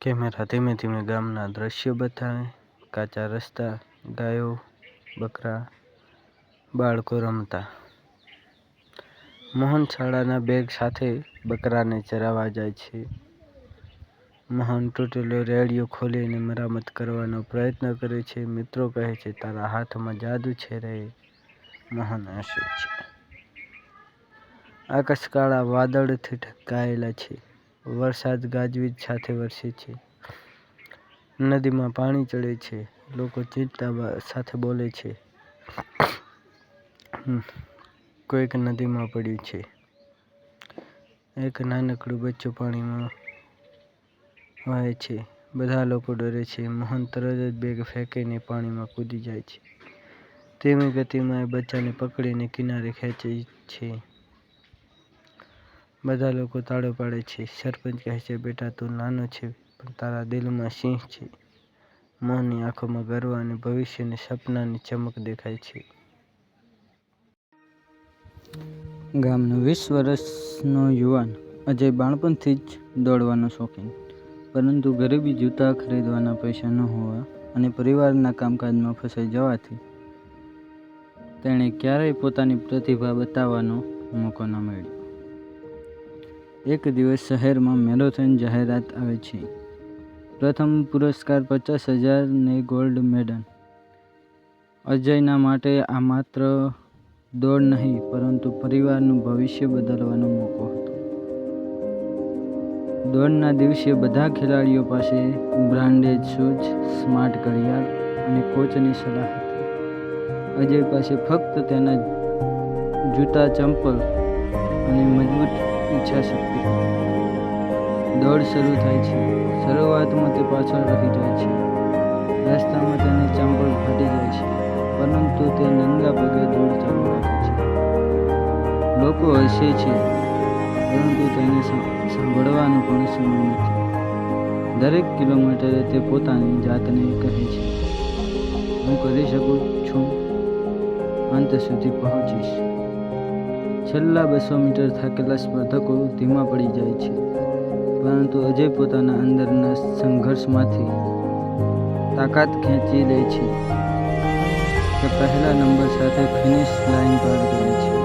Camera ધીમે ધીમે ગામના દ્રશ્યો બતાવે. કાચા રસ્તા, ગાયો, બકરા, બાળકો રમતા. મોહન શાળાના બેગ સાથે બકરાને ચરાવવા જાય છે. મોહન તૂટેલો રેડિયો ખોલીને મરામત કરવાનો પ્રયત્ન કરે છે. મિત્રો કહે છે, તારા હાથમાં જાદુ છે રે. મોહન હસે છે. આકાશ કાળા વાદળથી ઢંકાયેલા છે. વરસાદ ગાજવીજ સાથે વરસે છે. નદીમાં પાણી ચડે છે. લોકો ચિંતા સાથે બોલે છે. કોઈક નદીમાં પડ્યું છે. એક નાનકડું બચ્ચું પાણીમાં વહે છે. બધા લોકો ડરે છે. મોહન તરત જ બેગ ફેંકીને પાણીમાં કૂદી જાય છે. ધીમી ગતિમાં એ બચ્ચાને પકડીને કિનારે ખેંચે છે. બધા લોકો તાળો પાડે છે. સરપંચ કહે છે, બેટા તું નાનો છે પણ તારા દિલમાં સિંહ છે. મોહનની આંખોમાં ગર્વ અને ભવિષ્યની સપનાની ચમક દેખાય છે. ગામનો 20 વર્ષનો યુવાન અજય બાળપણથી જ દોડવાનો શોખીન, પરંતુ ગરીબી, જૂતા ખરીદવાના પૈસા ન હોવા અને પરિવારના કામકાજમાં ફસાઈ જવાથી તેણે ક્યારેય પોતાની પ્રતિભા બતાવવાનો મોકો ન મળ્યો. એક દિવસ શહેરમાં મેરેથોન જાહેરાત આવે છે. પ્રથમ પુરસ્કાર 50,000 ને ગોલ્ડ મેડલ. અજયના માટે આ માત્ર દોડ નહીં પરંતુ પરિવારનું ભવિષ્ય બદલવાનો મોકો હતો. દોડના દિવસે બધા ખેલાડીઓ પાસે બ્રાન્ડેડ શૂઝ, સ્માર્ટ ઘડિયાળ અને કોચની સલાહ હતી. અજય પાસે ફક્ત તેના જૂતા, ચંપલ અને મજબૂત ઈચ્છાશક્તિ હતી. દોડ શરૂ થાય છે. શરૂઆતમાં તે પાછળ રહી જાય છે. રસ્તામાં તેની ચંપલ ફાટી જાય છે, પરંતુ તે નંગા પગે દોડ ચાલુ રાખે છે. લોકો હસે છે, પરંતુ તેને સાંભળવાનો પણ સમય નથી. દરેક કિલોમીટરે તે પોતાની જાતને કહે છે, હું કરી શકું છું, અંત સુધી પહોંચીશ. છેલ્લા 200 મીટર થાકેલા સ્પર્ધકો ધીમા પડી જાય છે, પરંતુ અજય પોતાના અંદરના સંઘર્ષમાંથી તાકાત ખેંચી લે છે. તે પહેલા નંબર સાથે ફિનિશ લાઇન પાર કરે છે.